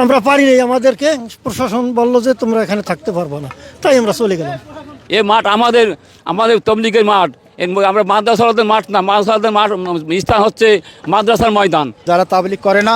আমরা পারি নাই, আমাদেরকে প্রশাসন বলল যে তোমরা এখানে থাকতে পারবো না, তাই আমরা চলে গেলাম। এ মাঠ আমাদের আমাদের তবলিগের মাঠ। আমরা মাদ্রাসাদের মাঠ না, মাদ্রাসাদের মাঠ স্থান হচ্ছে মাদ্রাসার ময়দান। যারা তাবলিগ করে না,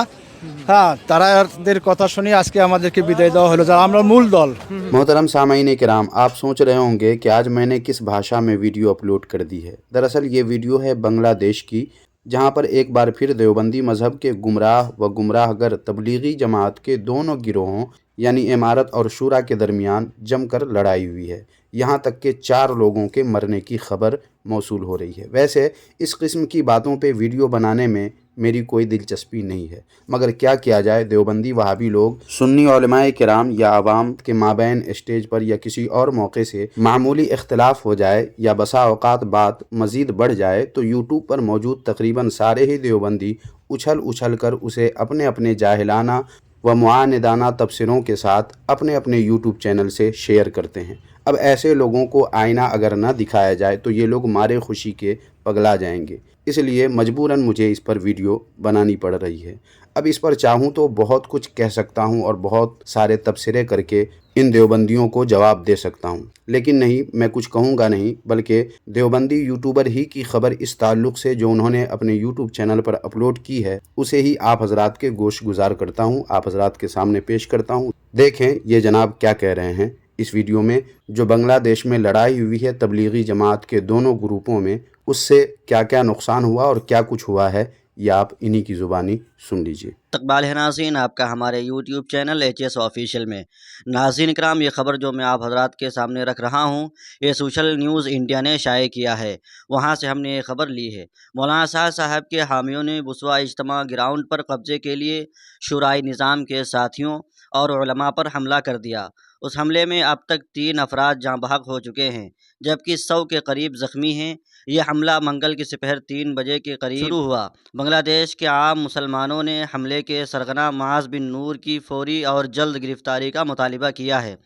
হ্যাঁ, তাদের কথা শুনে আজকে আমাদেরকে বিদায় দেওয়া হলো, যারা আমরা মূল দল। मोहतरम सामाईन कराम, आप सोच रहे होंगे कि आज मैंने किस भाषा में वीडियो अपलोड कर दी है। दरअसल ये वीडियो है बांग्लादेश की, जहां पर एक बार फिर देवबंदी मजहब के गुमराह व गुमराहगर तबलीगी जमात के दोनों गिरोहों यानी इमारत और शूरा के दरमियान जमकर लड़ाई हुई है। यहाँ तक के 4 लोगों के मरने की खबर मौसूल हो रही है। वैसे इस किस्म की बातों पे वीडियो बनाने में मेरी कोई दिलचस्पी नहीं है, मगर क्या किया जाए, देवबंदी वहाबी लोग सुन्नी उलमाए किराम या आवाम के माबैन स्टेज पर या किसी और मौके से मामूली इख्तलाफ हो जाए या बसा औकात बात मज़ीद बढ़ जाए तो यूट्यूब पर मौजूद तकरीबन सारे ही देवबंदी उछल उछल कर उसे अपने अपने जाहिलाना व मुआनिदाना तबसरों के साथ अपने अपने यूट्यूब चैनल से शेयर करते हैं। अब ऐसे लोगों को आईना अगर न दिखाया जाए तो ये लोग मारे खुशी के पगला जाएंगे, इसलिए मजबूरन मुझे इस पर वीडियो बनानी पड़ रही है। अब इस पर चाहूँ तो बहुत कुछ कह सकता हूँ और बहुत सारे तबसरे करके इन देवबंदियों को जवाब दे सकता हूँ, लेकिन नहीं, मैं कुछ कहूँगा नहीं, बल्कि देवबंदी यूट्यूबर ही की ख़बर इस ताल्लुक़ से जो उन्होंने अपने यूट्यूब चैनल पर अपलोड की है उसे ही आप हज़रात के गोश गुजार करता हूँ, आप हज़रात के सामने पेश करता हूँ। देखें ये जनाब क्या कह रहे हैं इस वीडियो में। जो बांग्लादेश में लड़ाई हुई है तबलीगी जमात के दोनों ग्रुपों में, उससे क्या क्या नुकसान हुआ और क्या कुछ हुआ है, ये आप इन्हीं की ज़ुबानी सुन लीजिए। इस्तकबाल है नाज़रीन आपका हमारे यूट्यूब चैनल HS ऑफिशियल में। नाज़रीन कराम, ये ख़बर जो मैं आप हज़रात के सामने रख रहा हूँ, ये सोशल न्यूज़ इंडिया ने शाये किया है, वहाँ से हमने ये ख़बर ली है। मौलाना साहब के हामियों ने बुसवा इज्तिमा ग्राउंड पर कब्ज़े के लिए शुराई निज़ाम के साथियों और उलमा पर हमला कर दिया। उस हमले में अब तक 3 अफराद जाँ बहक हो चुके हैं, जबकि 100 के करीब ज़ख्मी हैं। यह हमला मंगल की दोपहर 3 बजे के करीब शुरू हुआ। बांग्लादेश के आम मुसलमानों ने हमले के सरगना मुआज़ बिन नूर की फौरी और जल्द गिरफ़्तारी का मुतालिबा किया है।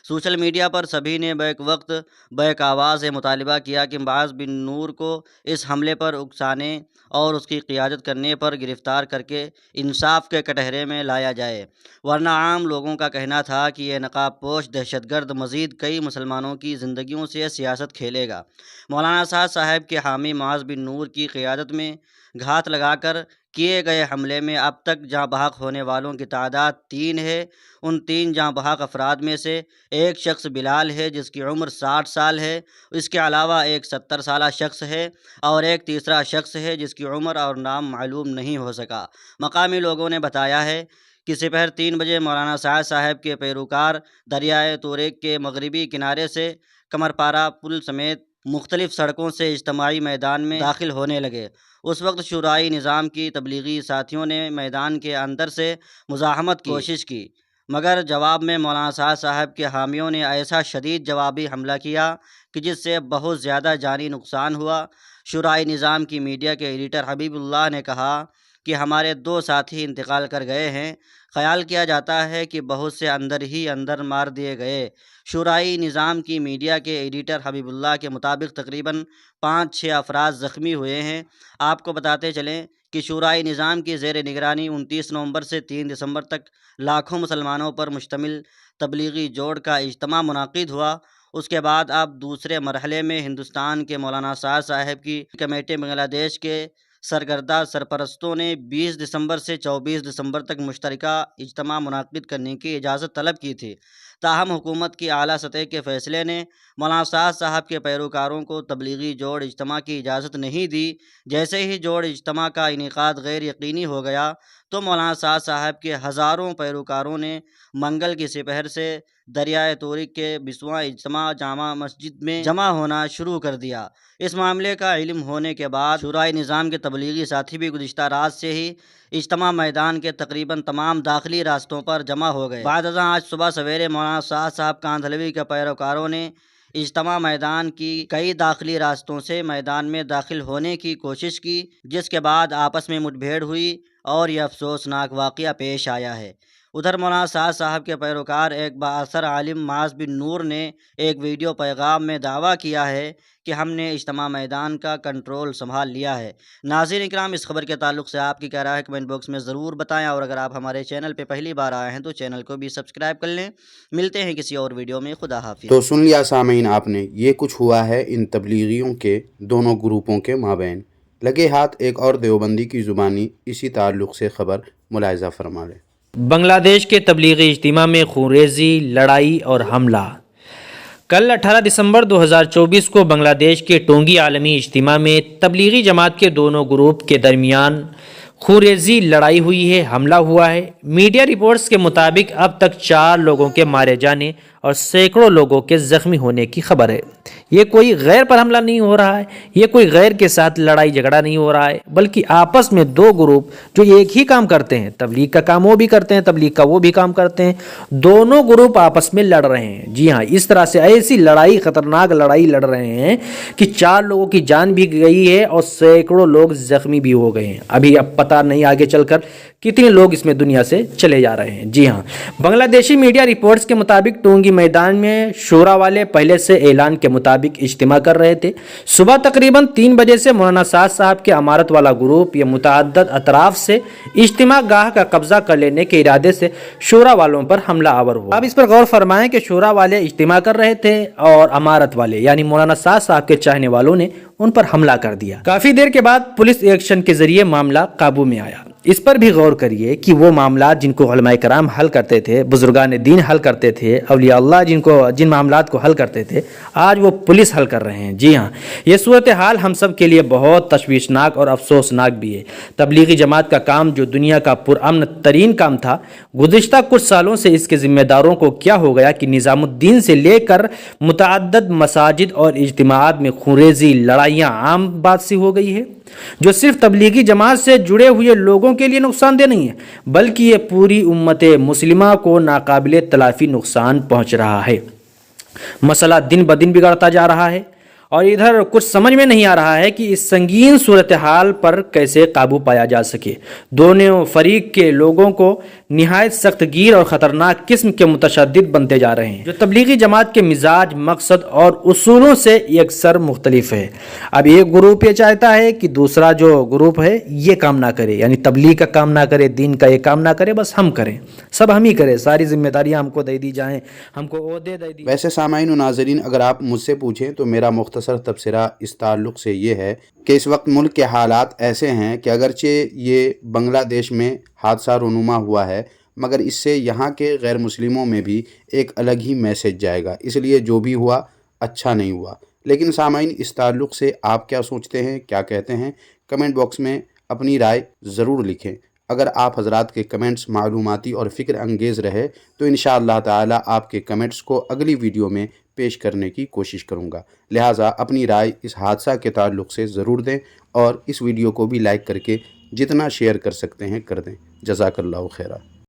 सोशल मीडिया पर सभी ने बैक वक्त बैक आवाज़ से मुतालिबा किया कि मुआज़ बिन नूर को इस हमले पर उकसाने और उसकी क़ियादत करने पर गिरफ़्तार करके इंसाफ के कटहरे में लाया जाए, वरना आम लोगों का कहना था कि यह नकाब पोश दहशतगर्द मज़ीद कई मुसलमानों की ज़िंदगियों से सियासत खेलेगा। मौलाना साहब के हामी मुआज़ बिन नूर की क़ियादत में घात लगाकर किए गए हमले में अब तक जाँ बहक होने वालों की तादाद 3 है। उन 3 जाँ बहक अफराद में से एक शख्स बिलाल है जिसकी उम्र 60 साल है। इसके अलावा एक 70 साला शख्स है और एक तीसरा शख्स है जिसकी उम्र और नाम मालूम नहीं हो सका। मकामी लोगों ने बताया है कि दोपहर 3 बजे मौलाना साहब के पैरोकार दरियाए तोरेक के मगरबी किनारे से कमरपारा पुल समेत मुख्तलिफ सड़कों से इज्तिमाई मैदान में दाखिल होने लगे। उस वक्त शुराई निज़ाम की तबलीगी साथियों ने मैदान के अंदर से मुज़ाहमत की कोशिश की, मगर जवाब में मौलाना साहब के हामियों ने ऐसा शदीद जवाबी हमला किया कि जिससे बहुत ज़्यादा जानी नुकसान हुआ। शुराई निज़ाम की मीडिया के एडिटर हबीबुल्लाह ने कहा कि हमारे 2 साथी इंतकाल कर गए हैं। ख्याल किया जाता है कि बहुत से अंदर ही अंदर मार दिए गए। शुराई निज़ाम की मीडिया के एडिटर हबीबुल्लाह के मुताबिक तकरीबन 5-6 अफराद ज़ख्मी हुए हैं। आपको बताते चलें कि शुराई निज़ाम की ज़ेर निगरानी 29 नवंबर से 3 दिसंबर तक लाखों मुसलमानों पर मुश्तमिल तबलीगी जोड़ का इज्तिमा मुनाकिद हुआ। उसके बाद अब दूसरे मरहले में हिंदुस्तान के मौलाना साहब की कमेटी बांग्लादेश के सरगर्दा सरपरस्तों ने 20 दिसंबर से 24 दिसंबर तक मुश्तरका इज्तिमा मुनाकिद करने की इजाज़त तलब की थी। ताहम हुकूमत की आला सतह के फ़ैसले ने मौलाना साहब के पैरोकारों को तबलीगी जोड़ इज्तिमा की इजाज़त नहीं दी। जैसे ही जोड़ इज्तिमा का इनेकाद गैर यकीनी हो गया तो मौलाना साहब के हज़ारों पैरोकारों ने मंगल की दोपहर से दरियाए तोरिक के 20वां इज्तिमा जामा मस्जिद में जमा होना शुरू कर दिया। इस मामले का इल्म होने के बाद शुराई निज़ाम के तबलीगी साथी भी गुज़िश्ता रात से ही इज्तिमा मैदान के तकरीबन तमाम दाखिली रास्तों पर जमा हो गए। बाद आज सुबह सवेरे मौलाना साहब कांधलवी के पैरोकारों ने इज्तिमा मैदान की कई दाखिली रास्तों से मैदान में दाखिल होने की कोशिश की, जिसके बाद आपस में मुठभेड़ हुई और यह अफसोसनाक वाक़या पेश आया है। उधर मौलाना साद साहब के पैरोकार एक बाअसर आलिम माज बिन नूर ने एक वीडियो पैगाम में दावा किया है कि हमने इज्तिमा मैदान का कंट्रोल संभाल लिया है। नाज़रीन इकराम, इस खबर के ताल्लुक से आपकी क्या राय है कमेंट बॉक्स में ज़रूर बताएं, और अगर आप हमारे चैनल पे पहली बार आए हैं तो चैनल को भी सब्सक्राइब कर लें। मिलते हैं किसी और वीडियो में। खुदा हाफिज़। तो सुन लिया सामीन आपने, ये कुछ हुआ है इन तबलीगियों के दोनों ग्रुपों के माबैन। लगे हाथ एक और देवबंदी की ज़ुबानी इसी ताल्लुक़ से ख़बर मुलाहिज़ा फरमा लें। बांग्लादेश के तबलीगी इज्तिमा में खूनरेज़ी, लड़ाई और हमला। कल 18 दिसंबर 2024 को बांग्लादेश के टोंगी आलमी इज्तिमा में तबलीगी जमात के दोनों ग्रुप के दरमियान खूनरेज़ी लड़ाई हुई है, हमला हुआ है। मीडिया रिपोर्ट्स के मुताबिक अब तक 4 लोगों के मारे जाने और सैकड़ों लोगों के ज़ख्मी होने की खबर है। ये कोई गैर पर हमला नहीं हो रहा है, ये कोई गैर के साथ लड़ाई झगड़ा नहीं हो रहा है, बल्कि आपस में 2 ग्रुप जो एक ही काम करते हैं, तबलीग का काम वो भी करते हैं, तबलीग का वो भी काम करते हैं, दोनों ग्रुप आपस में लड़ रहे हैं। जी हाँ, इस तरह से ऐसी लड़ाई, खतरनाक लड़ाई लड़ रहे हैं कि 4 लोगों की जान भी गई है और सैकड़ों लोग जख्मी भी हो गए हैं। अभी अब पता नहीं आगे चलकर कितने लोग इसमें दुनिया से चले जा रहे हैं। जी हाँ, बांग्लादेशी मीडिया रिपोर्ट्स के मुताबिक टोंगी मैदान में शोरा वाले पहले से ऐलान के मुताबिक इज्तिमा कर रहे थे। सुबह तकरीबन 3 बजे से मौलाना साद साहब के अमारत वाला ग्रुप या मुतअद्दिद अतराफ से इज्तिमा गाह का कब्जा कर लेने के इरादे से शोरा वालों पर हमला आवर हुआ। अब इस पर गौर फरमाएं कि शोरा वाले इज्तिमा कर रहे थे और अमारत वाले यानी मौलाना साद साहब के चाहने वालों ने उन पर हमला कर दिया। काफी देर के बाद पुलिस एक्शन के जरिए मामला काबू में आया। इस पर भी गौर करिए कि वो मामला जिनको उलमाए कराम हल करते थे, बुजुर्गान दीन हल करते थे, औलिया अल्लाह जिन मामलात को हल करते थे, आज वो पुलिस हल कर रहे हैं। जी हाँ, ये सूरत हाल हम सब के लिए बहुत तशवीशनाक और अफसोसनाक भी है। तबलीगी जमात का काम जो दुनिया का पुरअमन तरीन काम था, गुज़िश्ता कुछ सालों से इसके जिम्मेदारों को क्या हो गया कि निज़ामुद्दीन से लेकर मुतअद्दिद मसाजिद और इज्तिमाआत में खूनरेज़ी, लड़ाइयाँ आम बात सी हो गई है, जो सिर्फ तबलीगी जमात से जुड़े हुए लोगों के लिए नुकसानदेह नहीं है, बल्कि ये पूरी उम्मत मुस्लिमा को नाकाबिले तलाफी नुकसान पहुंच रहा है। मसला दिन ब दिन बिगड़ता जा रहा है और इधर कुछ समझ में नहीं आ रहा है कि इस संगीन सूरत हाल पर कैसे काबू पाया जा सके। दोनों फरीक के लोगों को निहायत सख्तगीर और ख़तरनाक किस्म के मुतशद्दिद बनते जा रहे हैं, जो तबलीगी जमात के मिजाज, मकसद और उसूलों से यकसर मुख्तलिफ है। अब एक ग्रुप ये चाहता है कि दूसरा जो ग्रुप है ये काम ना करे, यानी तबलीग का काम ना करे, दीन का ये काम ना करे, बस हम करें, सब हम ही करें, सारी जिम्मेदारियाँ हमको दे दी जाएँ, हमको ओहदे दे दी। वैसे सामाईन और नाज़रीन, अगर आप मुझसे पूछें तो मेरा मुख्तसर तबसरा इस ताल्लुक़ से ये है कि इस वक्त मुल्क के हालात ऐसे हैं कि अगरचे ये बांग्लादेश में हादसा रूनुमा हुआ है, मगर इससे यहाँ के गैर मुस्लिमों में भी एक अलग ही मैसेज जाएगा। इसलिए जो भी हुआ अच्छा नहीं हुआ। लेकिन सामाईन, इस ताल्लुक़ से आप क्या सोचते हैं, क्या कहते हैं, कमेंट बॉक्स में अपनी राय ज़रूर लिखें। अगर आप हजरात के कमेंट्स मालूमाती और फ़िक्र अंगेज़ रहे तो इंशाअल्लाह ताला आपके कमेंट्स को अगली वीडियो में पेश करने की कोशिश करूँगा। लिहाजा अपनी राय इस हादसा के ताल्लुक़ से ज़रूर दें और इस वीडियो को भी लाइक करके जितना शेयर कर सकते हैं कर दें। जज़ाकल्लाहु खैरा।